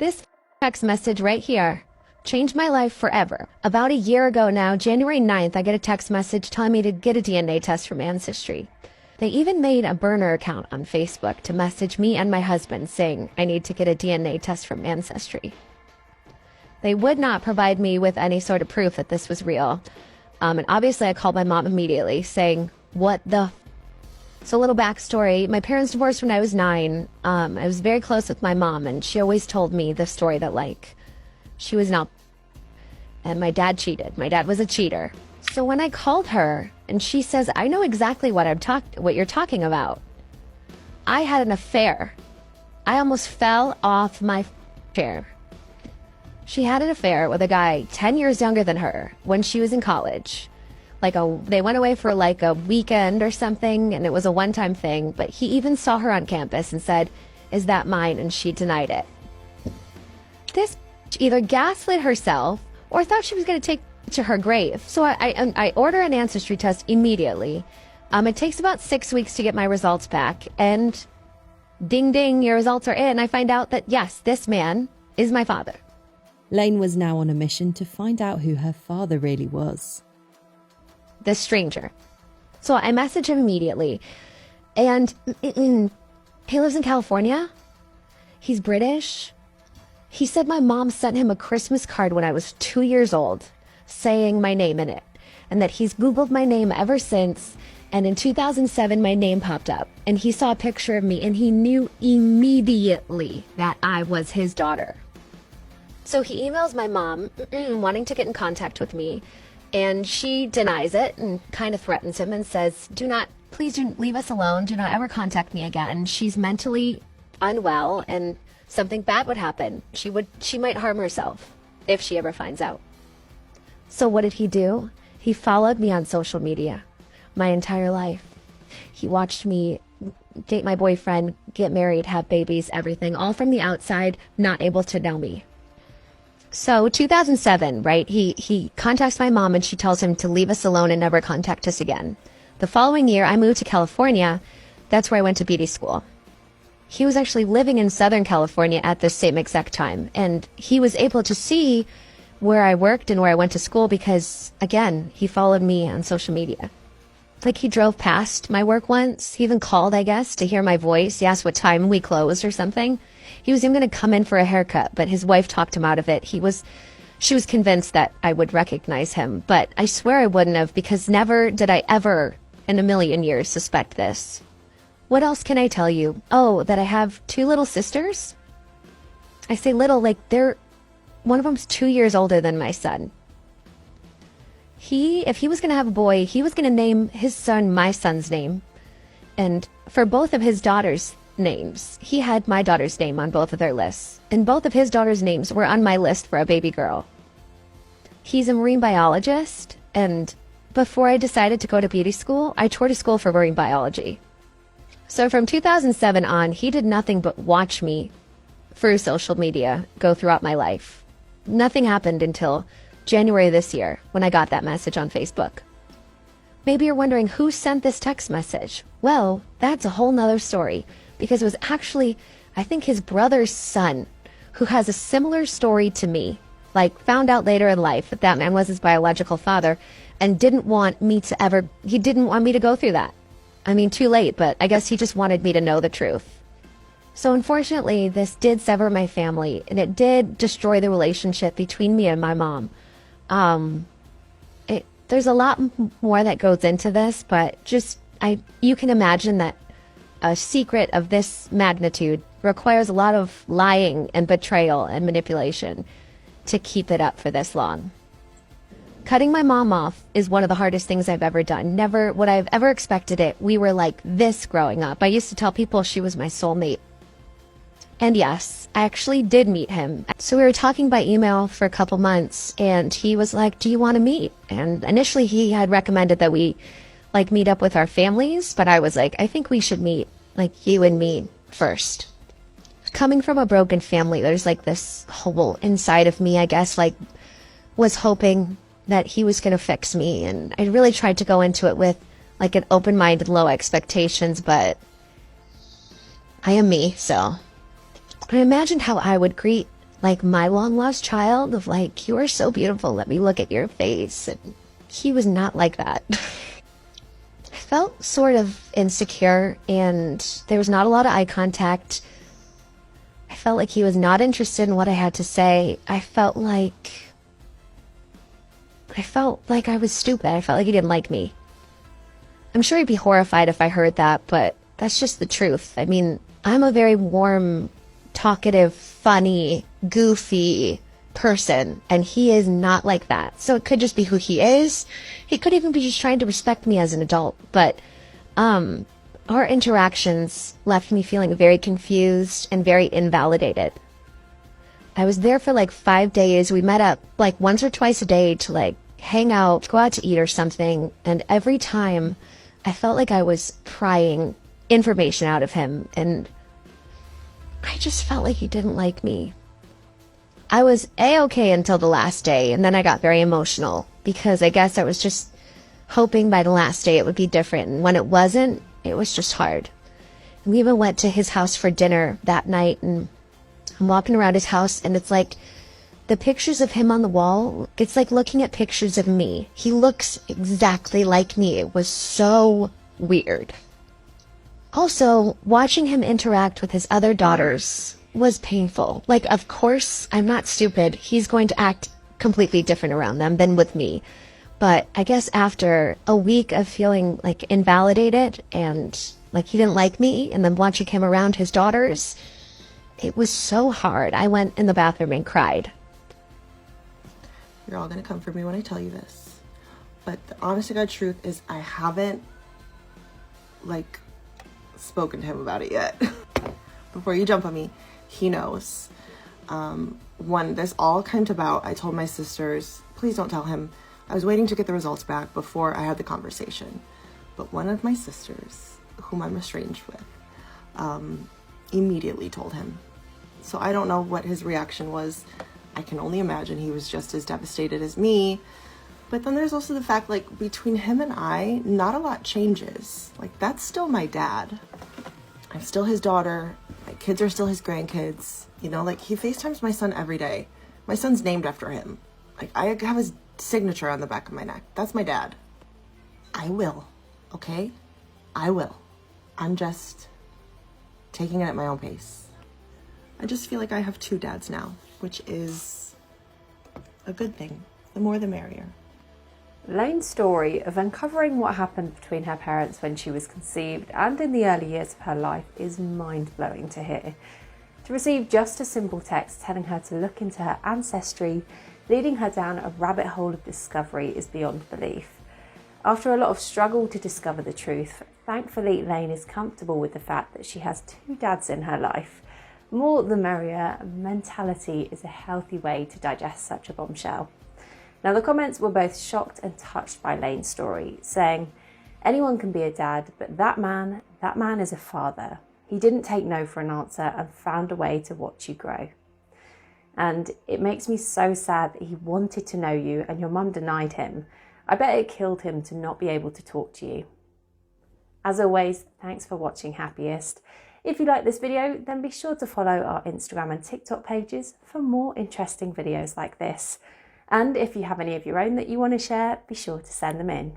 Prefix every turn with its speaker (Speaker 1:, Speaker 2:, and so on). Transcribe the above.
Speaker 1: This text message right here changed my life forever. About a year ago now, January 9th, I get a text message telling me to get a DNA test from Ancestry. They even made a burner account on Facebook to message me and my husband saying I need to get a DNA test from Ancestry. They would not provide me with any sort of proof that this was real. And obviously I called my mom immediately saying, what the So a little backstory. My parents divorced when I was 9. I was very close with my mom, and she always told me the story that, like, she was not, and my dad cheated. My dad was a cheater. So when I called her, and she says, I know exactly what you're talking about. I had an affair. I almost fell off my chair. She had an affair with a guy 10 years younger than her when she was in college. They went away for like a weekend or something, and it was a one-time thing, but he even saw her on campus and said, is that mine? And she denied it. This either gaslit herself or thought she was going to take it to her grave. So I order an ancestry test immediately. It takes about 6 weeks to get my results back, and ding ding, your results are in. I find out that yes, this man is my father.
Speaker 2: Lane was now on a mission to find out who her father really was.
Speaker 1: This stranger. So I message him immediately, and he lives in California. He's British. He said my mom sent him a Christmas card when I was 2 years old saying my name in it, and that he's Googled my name ever since, and in 2007 my name popped up, and he saw a picture of me, and he knew immediately that I was his daughter. So he emails my mom wanting to get in contact with me, and she denies it and kind of threatens him and says, please do leave us alone. Do not ever contact me again. She's mentally unwell and something bad would happen. She might harm herself if she ever finds out. So what did he do? He followed me on social media my entire life. He watched me date my boyfriend, get married, have babies, everything, all from the outside, not able to know me. So 2007, right, he contacts my mom and she tells him to leave us alone and never contact us again. The following year, I moved to California. That's where I went to beauty school. He was actually living in Southern California at the same exact time. And he was able to see where I worked and where I went to school because, again, he followed me on social media. Like, he drove past my work once. He even called, I guess, to hear my voice. He asked what time we closed or something. He was even going to come in for a haircut, but his wife talked him out of it. She was convinced that I would recognize him, but I swear I wouldn't have, because never did I ever in a million years suspect this. What else can I tell you? Oh, that I have 2 little sisters? I say little, like one of them's 2 years older than my son. If he was going to have a boy, he was going to name his son my son's name. And for both of his daughters' names, he had my daughter's name on both of their lists, and both of his daughter's names were on my list for a baby girl. He's a marine biologist, and before I decided to go to beauty school, I toured a school for marine biology. So from 2007 on, he did nothing but watch me through social media go throughout my life. Nothing happened until January this year when I got that message on Facebook. Maybe you're wondering who sent this text message. Well, that's a whole nother story, because it was actually, I think, his brother's son who has a similar story to me. Like, found out later in life that that man was his biological father and didn't want me to go through that. I mean, too late, but I guess he just wanted me to know the truth. So unfortunately, this did sever my family, and it did destroy the relationship between me and my mom. There's a lot more that goes into this, but you can imagine that a secret of this magnitude requires a lot of lying and betrayal and manipulation to keep it up for this long. Cutting my mom off is one of the hardest things I've ever done. Never would I have ever expected it. We were like this growing up. I used to tell people she was my soulmate. And yes, I actually did meet him. So we were talking by email for a couple months, and he was like, do you want to meet? And initially he had recommended that we meet up with our families, but I was like, I think we should meet you and me first. Coming from a broken family, there's this hole inside of me, I guess, was hoping that he was going to fix me. And I really tried to go into it with an open-minded, low expectations, but I am me, so I imagined how I would greet like my long lost child of like, you are so beautiful, let me look at your face. And he was not like that. I felt sort of insecure, and there was not a lot of eye contact. I felt like he was not interested in what I had to say. I felt like I was stupid. I felt like he didn't like me. I'm sure he'd be horrified if I heard that, but that's just the truth. I mean, I'm a very warm, talkative, funny, goofy person, and he is not like that. So it could just be who he is. He could even be just trying to respect me as an adult, but our interactions left me feeling very confused and very invalidated. I was there for like 5 days. We met up like once or twice a day to like hang out, go out to eat or something, and every time I felt like I was prying information out of him, and I just felt like he didn't like me. I was A-okay until the last day, and then I got very emotional because I guess I was just hoping by the last day it would be different, and when it wasn't, it was just hard. And we even went to his house for dinner that night, and I'm walking around his house, and it's like the pictures of him on the wall, it's like looking at pictures of me. He looks exactly like me. It was so weird. Also, watching him interact with his other daughters was painful. Like, of course, I'm not stupid. He's going to act completely different around them than with me. But I guess after a week of feeling like invalidated and like he didn't like me, and then watching him around his daughters, it was so hard. I went in the bathroom and cried.
Speaker 3: You're all going to come for me when I tell you this. But the honest to God truth is I haven't, like, spoken to him about it yet. Before you jump on me, he knows. When this all came about, I told my sisters, please don't tell him. I was waiting to get the results back before I had the conversation. But one of my sisters, whom I'm estranged with, immediately told him. So I don't know what his reaction was. I can only imagine he was just as devastated as me. But then there's also the fact, like, between him and I, not a lot changes. Like, that's still my dad. I'm still his daughter. My kids are still his grandkids. You know, like, he FaceTimes my son every day. My son's named after him. Like, I have his signature on the back of my neck. That's my dad. I will, okay? I will. I'm just taking it at my own pace. I just feel like I have two dads now, which is a good thing. The more the merrier.
Speaker 4: Lane's story of uncovering what happened between her parents when she was conceived and in the early years of her life is mind-blowing to hear. To receive just a simple text telling her to look into her ancestry, leading her down a rabbit hole of discovery, is beyond belief. After a lot of struggle to discover the truth, thankfully Lane is comfortable with the fact that she has two dads in her life. More the merrier mentality is a healthy way to digest such a bombshell. Now, the comments were both shocked and touched by Lane's story, saying, anyone can be a dad, but that man is a father. He didn't take no for an answer and found a way to watch you grow. And it makes me so sad that he wanted to know you and your mum denied him. I bet it killed him to not be able to talk to you. As always, thanks for watching Happiest. If you like this video, then be sure to follow our Instagram and TikTok pages for more interesting videos like this. And if you have any of your own that you want to share, be sure to send them in.